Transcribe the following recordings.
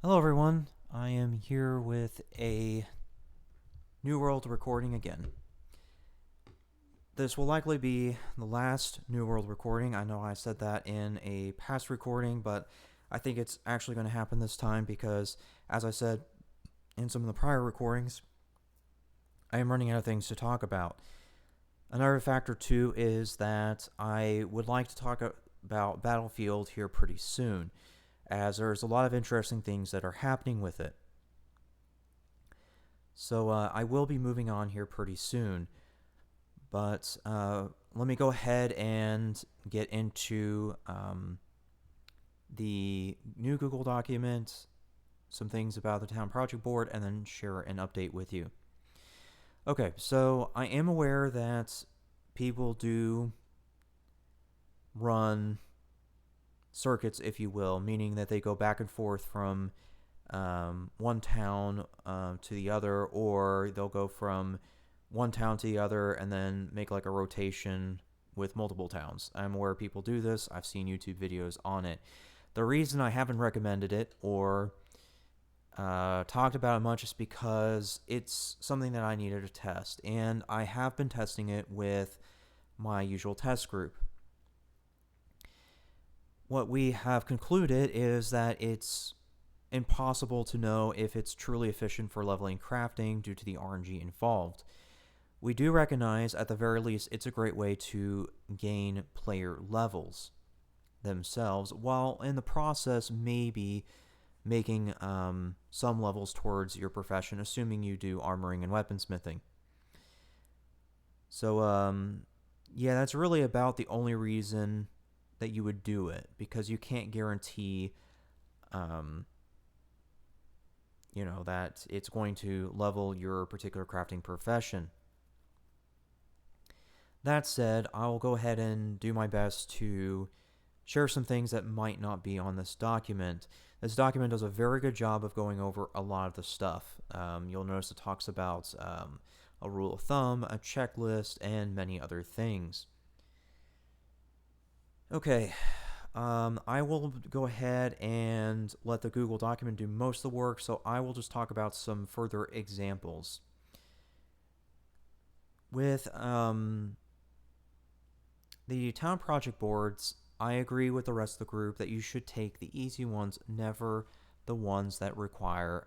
Hello everyone, I am here with a New World recording again. This will likely be the last New World recording. I know I said that in a past recording, but I think it's actually going to happen this time because, as I said in some of the prior recordings, I am running out of things to talk about. Another factor too is that I would like to talk about Battlefield here pretty soon, as there's a lot of interesting things that are happening with it. So I will be moving on here pretty soon. But let me go ahead and get into the new Google document, some things about the town project board, and then share an update with you. Okay, so I am aware that people do run circuits, if you will, meaning that they go back and forth from one town to the other, or they'll go from one town to the other and then make like a rotation with multiple towns. I'm aware people do this. I've seen YouTube videos on it. The reason I haven't recommended it or talked about it much is because it's something that I needed to test, and I have been testing it with my usual test group. What we have concluded is that it's impossible to know if it's truly efficient for leveling crafting due to the RNG involved. We do recognize, at the very least, it's a great way to gain player levels themselves, while in the process maybe making some levels towards your profession, assuming you do armoring and weaponsmithing. So, yeah, that's really about the only reason that you would do it, because you can't guarantee that it's going to level your particular crafting profession. That said, I'll go ahead and do my best to share some things that might not be on this document. This document does a very good job of going over a lot of the stuff. You'll notice it talks about a rule of thumb, a checklist, and many other things. Okay, I will go ahead and let the Google document do most of the work, so I will just talk about some further examples. With the town project boards, I agree with the rest of the group that you should take the easy ones, never the ones that require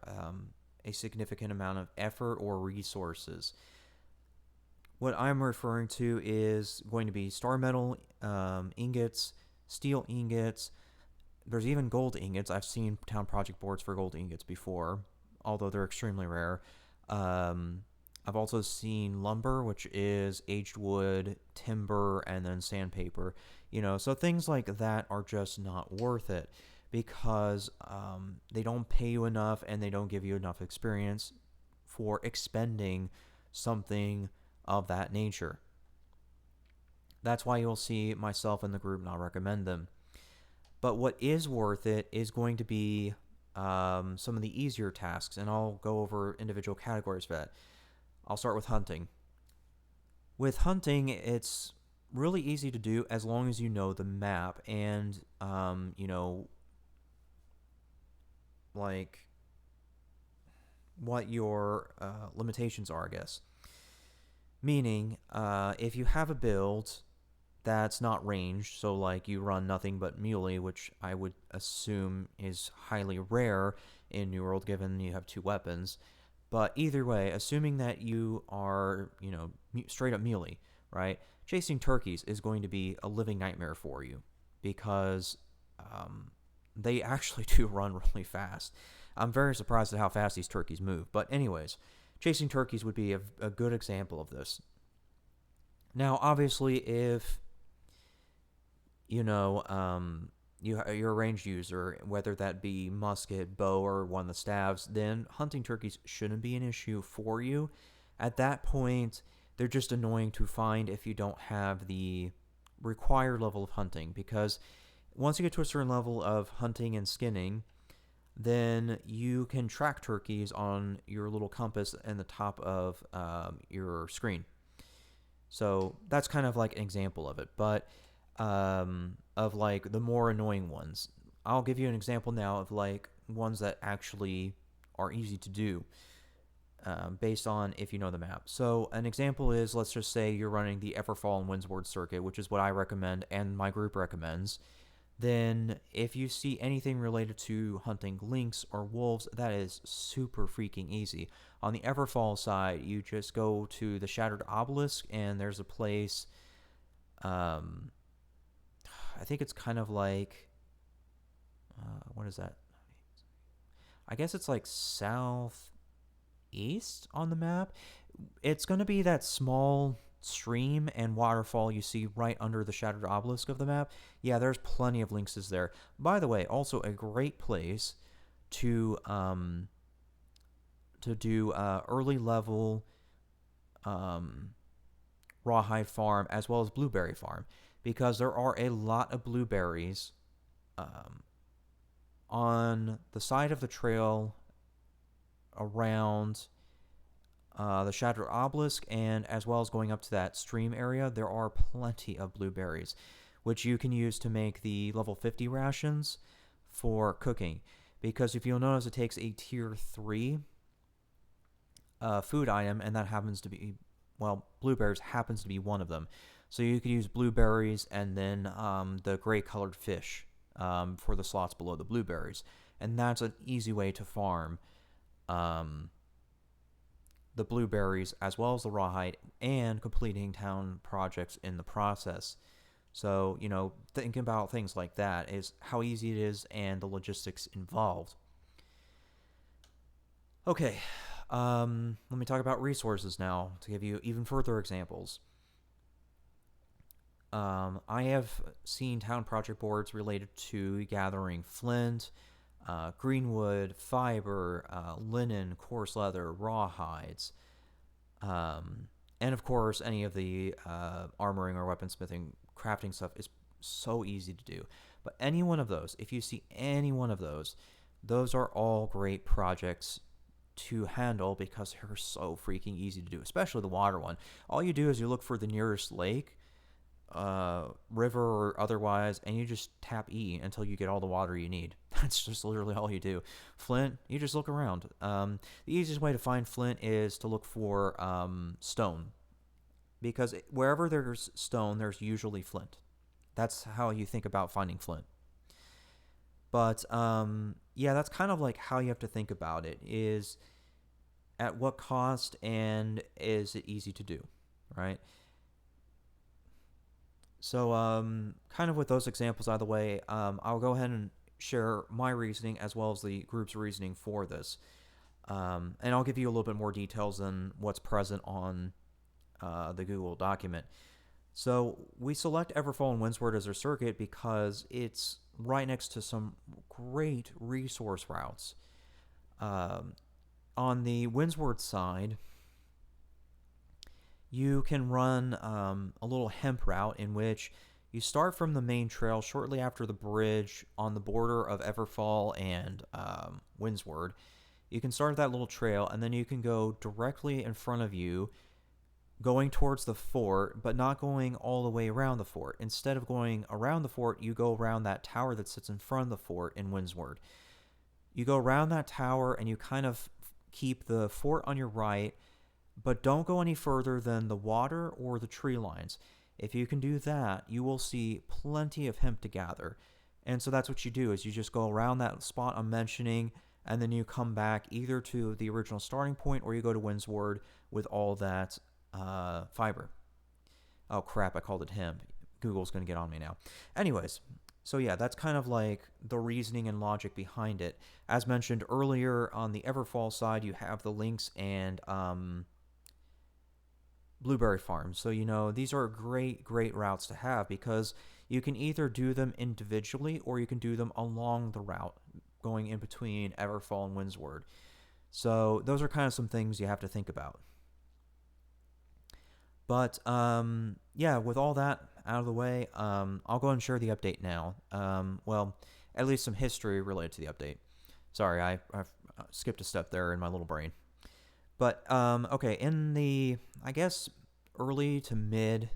a significant amount of effort or resources. What I'm referring to is going to be star metal ingots, steel ingots. There's even gold ingots. I've seen town project boards for gold ingots before, although they're extremely rare. I've also seen lumber, which is aged wood, timber, and then sandpaper. So things like that are just not worth it because they don't pay you enough and they don't give you enough experience for expending something of that nature. That's why you'll see myself and the group not recommend them. But what is worth it is going to be some of the easier tasks, and I'll go over individual categories for that. I'll start with hunting. With hunting, it's really easy to do as long as you know the map and, like what your limitations are, I guess. Meaning, if you have a build that's not ranged, so like you run nothing but melee, which I would assume is highly rare in New World given you have two weapons. But either way, assuming that you are, straight up melee, right? Chasing turkeys is going to be a living nightmare for you because they actually do run really fast. I'm very surprised at how fast these turkeys move. But anyways, chasing turkeys would be a good example of this. Now, obviously, if you're a ranged user, whether that be musket, bow, or one of the staves, then hunting turkeys shouldn't be an issue for you. At that point, they're just annoying to find if you don't have the required level of hunting, because once you get to a certain level of hunting and skinning, then you can track turkeys on your little compass in the top of your screen. So that's kind of like an example of it. But of like the more annoying ones, I'll give you an example now of like ones that actually are easy to do. Based on if you know the map. So an example is, let's just say you're running the Everfall and Windsward circuit, which is what I recommend and my group recommends. Then if you see anything related to hunting lynx or wolves, that is super freaking easy. On the Everfall side, you just go to the Shattered Obelisk, and there's a place, I think it's kind of like, what is that? I guess it's like southeast on the map. It's going to be that small stream and waterfall you see right under the Shattered Obelisk of the map. Yeah, there's plenty of lynxes there. By the way, also a great place to do early level rawhide farm as well as blueberry farm, because there are a lot of blueberries on the side of the trail around the Shattered Obelisk, and as well as going up to that stream area. There are plenty of blueberries, which you can use to make the level 50 rations for cooking. Because if you'll notice, it takes a tier 3 food item, and that happens to be, well, blueberries happens to be one of them. So you could use blueberries and then the gray colored fish for the slots below the blueberries. And that's an easy way to farm the blueberries as well as the rawhide, and completing town projects in the process. So, thinking about things like that is how easy it is and the logistics involved. Okay, let me talk about resources now to give you even further examples. I have seen town project boards related to gathering flint, greenwood, fiber, linen, coarse leather, rawhides, and of course any of the armoring or weaponsmithing crafting stuff is so easy to do. But any one of those, if you see any one of those are all great projects to handle because they're so freaking easy to do, especially the water one. All you do is you look for the nearest lake, river or otherwise, and you just tap E until you get all the water you need. That's just literally all you do. Flint, you just look around. The easiest way to find flint is to look for stone, because wherever there's stone, there's usually flint. That's how you think about finding flint. But yeah, that's kind of like how you have to think about it, is at what cost and is it easy to do, right? So kind of with those examples out of the way, I'll go ahead and share my reasoning as well as the group's reasoning for this. And I'll give you a little bit more details than what's present on the Google document. So we select Everfall and Windsward as our circuit because it's right next to some great resource routes. On the Windsward side, you can run a little hemp route in which you start from the main trail shortly after the bridge on the border of Everfall and Windsward. You can start that little trail, and then you can go directly in front of you, going towards the fort, but not going all the way around the fort. Instead of going around the fort, you go around that tower that sits in front of the fort in Windsward. You go around that tower, and you kind of keep the fort on your right, but don't go any further than the water or the tree lines. If you can do that, you will see plenty of hemp to gather. And so that's what you do, is you just go around that spot I'm mentioning, and then you come back either to the original starting point, or you go to Windsward with all that fiber. Oh crap, I called it hemp. Google's going to get on me now. Anyways, so yeah, that's kind of like the reasoning and logic behind it. As mentioned earlier, on the Everfall side, you have the lynx and blueberry farms. So, these are great routes to have, because you can either do them individually or you can do them along the route going in between Everfall and Windsward. So those are kind of some things you have to think about. But yeah, with all that out of the way, I'll go ahead and share the update now. Well, at least some history related to the update. Sorry, I've skipped a step there in my little brain. But, okay, in the, I guess, early to mid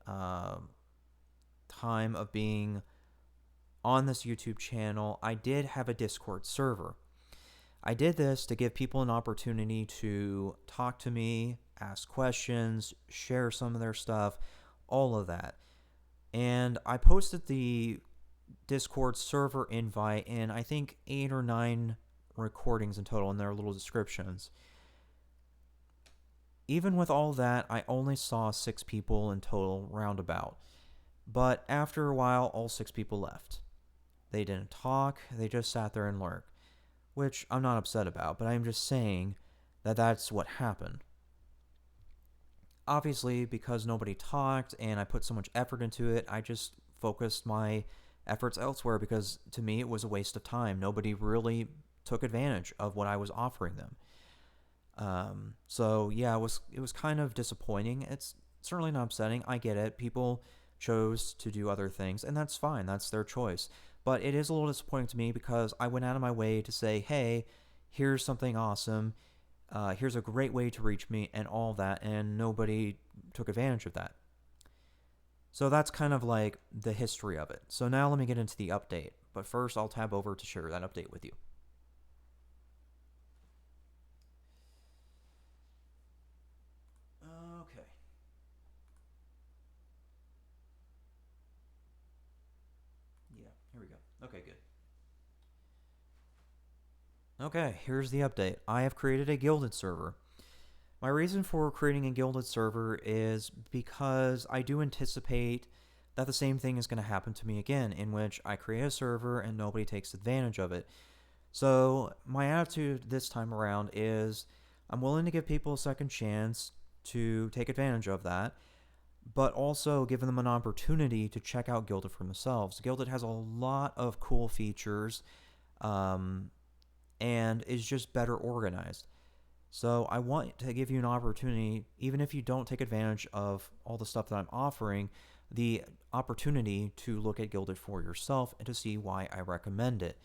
time of being on this YouTube channel, I did have a Discord server. I did this to give people an opportunity to talk to me, ask questions, share some of their stuff, all of that. And I posted the Discord server invite in, I think, 8 or 9 recordings in total in their little descriptions. Even with all that, I only saw 6 people in total roundabout. But after a while, all 6 people left. They didn't talk, they just sat there and lurked. Which I'm not upset about, but I'm just saying that that's what happened. Obviously, because nobody talked and I put so much effort into it, I just focused my efforts elsewhere because to me it was a waste of time. Nobody really took advantage of what I was offering them. So yeah, it was kind of disappointing. It's certainly not upsetting. I get it. People chose to do other things, and that's fine. That's their choice. But it is a little disappointing to me because I went out of my way to say, hey, here's something awesome. Here's a great way to reach me and all that, and nobody took advantage of that. So that's kind of like the history of it. So now let me get into the update. But first, I'll tab over to share that update with you. Okay. Yeah, here we go. Okay, good. Okay, here's the update. I have created a Guilded server. My reason for creating a Guilded server is because I do anticipate that the same thing is going to happen to me again, in which I create a server and nobody takes advantage of it. So my attitude this time around is I'm willing to give people a second chance to take advantage of that, but also giving them an opportunity to check out Guilded for themselves. Guilded has a lot of cool features and is just better organized. So I want to give you an opportunity, even if you don't take advantage of all the stuff that I'm offering, the opportunity to look at Guilded for yourself and to see why I recommend it.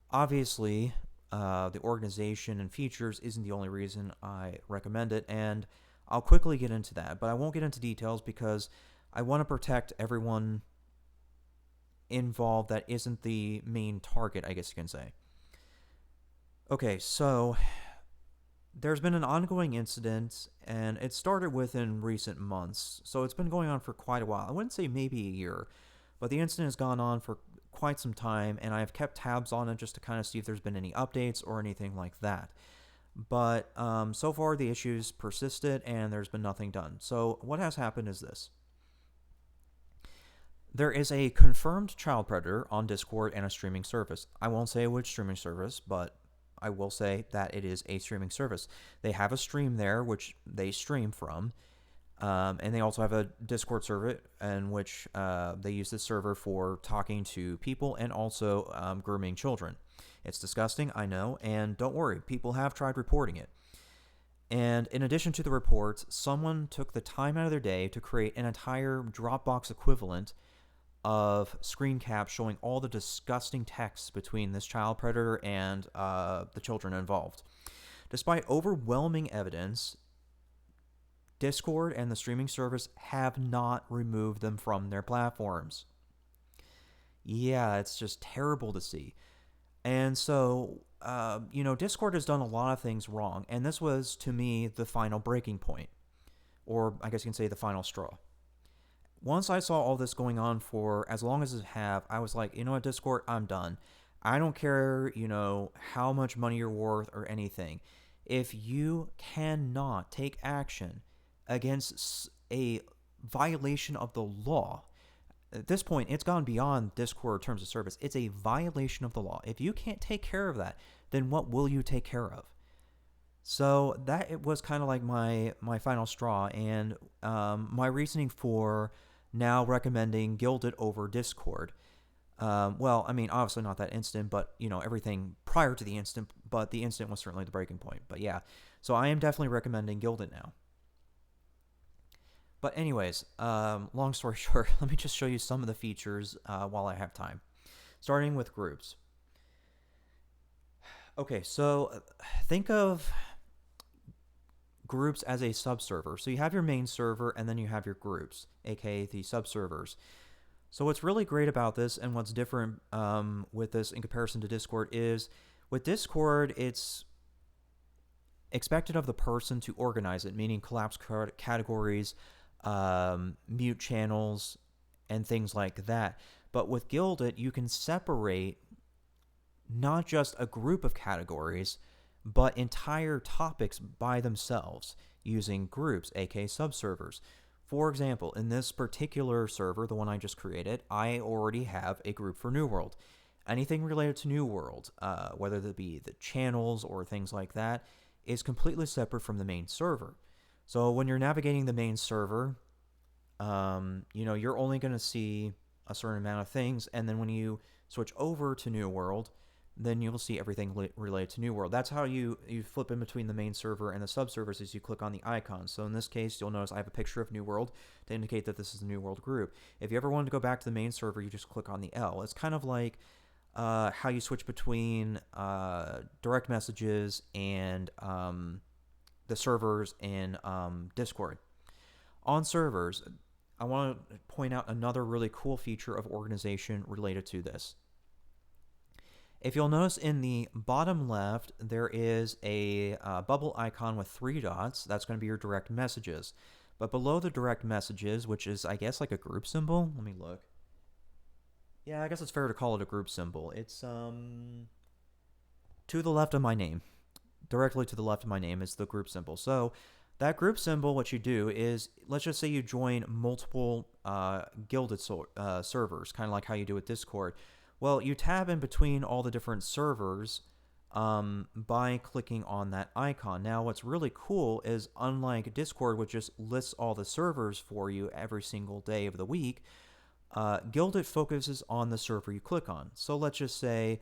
Obviously, the organization and features isn't the only reason I recommend it, and I'll quickly get into that, but I won't get into details because I want to protect everyone involved that isn't the main target, I guess you can say. Okay, so there's been an ongoing incident, and it started within recent months, so it's been going on for quite a while. I wouldn't say maybe a year, but the incident has gone on for quite some time, and I've kept tabs on it just to kind of see if there's been any updates or anything like that. But so far, the issues persisted, and there's been nothing done. So what has happened is this. There is a confirmed child predator on Discord and a streaming service. I won't say which streaming service, but I will say that it is a streaming service. They have a stream there, which they stream from, and they also have a Discord server in which they use this server for talking to people and also grooming children. It's disgusting, I know, and don't worry, people have tried reporting it. And in addition to the reports, someone took the time out of their day to create an entire Dropbox equivalent of screen caps showing all the disgusting texts between this child predator and the children involved. Despite overwhelming evidence, Discord and the streaming service have not removed them from their platforms. Yeah, it's just terrible to see. And so, Discord has done a lot of things wrong, and this was, to me, the final breaking point. Or I guess you can say the final straw. Once I saw all this going on for as long as it have, I was like, you know what, Discord, I'm done. I don't care, how much money you're worth or anything. If you cannot take action against a violation of the law, at this point, it's gone beyond Discord terms of service. It's a violation of the law. If you can't take care of that, then what will you take care of? So that it was kind of like my final straw, and my reasoning for now recommending Guilded over Discord. Obviously not that instant, but everything prior to the instant. But the instant was certainly the breaking point. But yeah, so I am definitely recommending Guilded now. But anyways, long story short, let me just show you some of the features while I have time. Starting with groups. Okay, so think of groups as a subserver. So you have your main server, and then you have your groups, aka the subservers. So what's really great about this and what's different with this in comparison to Discord is with Discord, it's expected of the person to organize it, meaning collapse categories, mute channels, and things like that. But with Guilded, you can separate not just a group of categories, but entire topics by themselves using groups, aka subservers. For example, in this particular server, the one I just created, I already have a group for New World. Anything related to New World, whether that be the channels or things like that, is completely separate from the main server. So when you're navigating the main server, you're only going to see a certain amount of things, and then when you switch over to New World, then you'll see everything related to New World. That's how you flip in between the main server and the subservers is you click on the icons. So in this case, you'll notice I have a picture of New World to indicate that this is the New World group. If you ever wanted to go back to the main server, you just click on the L. It's kind of like how you switch between direct messages and the servers in Discord. On servers, I want to point out another really cool feature of organization related to this. If you'll notice in the bottom left, there is a bubble icon with 3 dots. That's going to be your direct messages. But below the direct messages, which is, I guess, like a group symbol. Let me look. Yeah, I guess it's fair to call it a group symbol. It's to the left of my name. Directly to the left of my name is the group symbol. So that group symbol, what you do is, let's just say you join multiple Guilded servers, kind of like how you do with Discord. Well, you tab in between all the different servers by clicking on that icon. Now, what's really cool is, unlike Discord, which just lists all the servers for you every single day of the week, Guilded focuses on the server you click on. So let's just say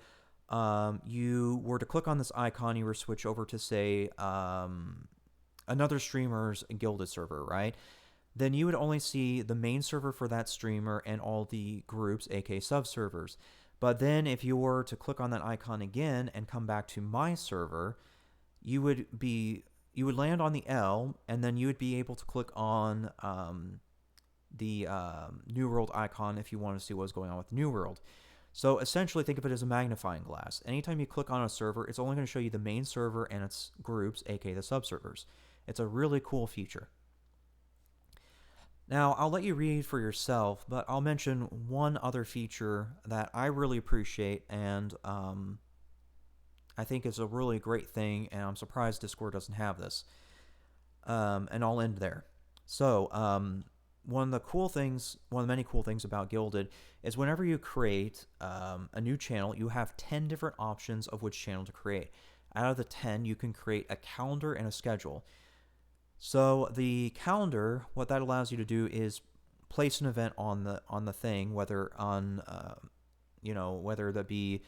you were to click on this icon, you were to switch over to, say, another streamer's Guilded server, right? Then you would only see the main server for that streamer and all the groups, aka subservers. But then if you were to click on that icon again and come back to my server, you would land on the L, and then you would be able to click on the New World icon if you want to see what's going on with New World. So essentially, think of it as a magnifying glass. Anytime you click on a server, it's only going to show you the main server and its groups, aka the subservers. It's a really cool feature. Now, I'll let you read for yourself, but I'll mention one other feature that I really appreciate, and I think is a really great thing, and I'm surprised Discord doesn't have this. And I'll end there. So, one of the many cool things about Guilded is whenever you create a new channel, you have 10 different options of which channel to create. Out of the 10, you can create a calendar and a schedule. So the calendar, what that allows you to do is place an event on the thing, whether that be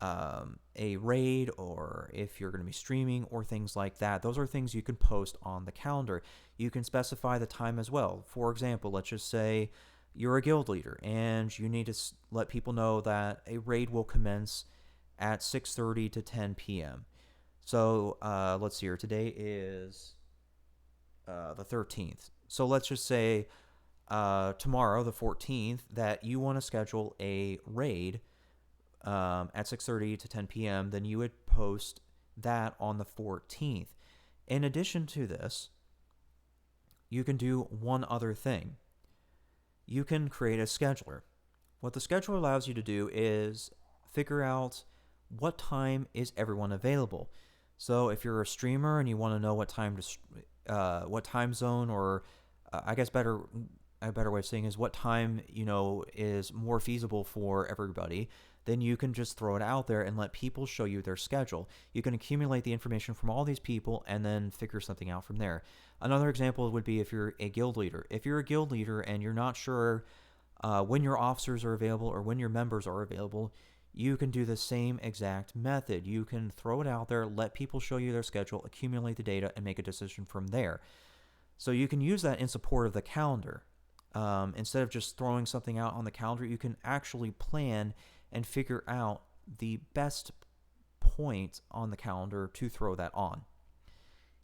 a raid, or if you're going to be streaming, or things like that. Those are things you can post on the calendar. You can specify the time as well. For example, let's just say you're a guild leader and you need to let people know that a raid will commence at 6:30 to 10 p.m. So let's see here. Today is the 13th. So let's just say tomorrow, the 14th, that you want to schedule a raid at 6:30 to 10 p.m., then you would post that on the 14th. In addition to this, you can do one other thing. You can create a scheduler. What the scheduler allows you to do is figure out what time is everyone available. So if you're a streamer and you want to know what time zone, or I guess a better way of saying is what time is more feasible for everybody, then you can just throw it out there and let people show you their schedule. You can accumulate the information from all these people and then figure something out from there. Another example would be if you're a guild leader. If you're a guild leader and you're not sure when your officers are available or when your members are available, you can do the same exact method. You can throw it out there, let people show you their schedule, accumulate the data, and make a decision from there. So you can use that in support of the calendar. Instead of just throwing something out on the calendar, you can actually plan and figure out the best point on the calendar to throw that on.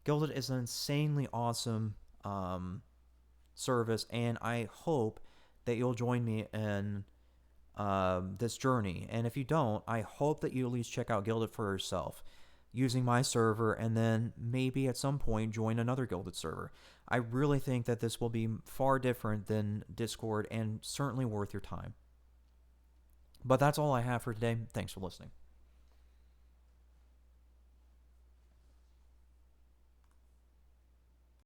Guilded is an insanely awesome service, and I hope that you'll join me in this journey. And if you don't, I hope that you at least check out Guilded for yourself using my server, and then maybe at some point join another Guilded server. I really think that this will be far different than Discord and certainly worth your time. But that's all I have for today. Thanks for listening.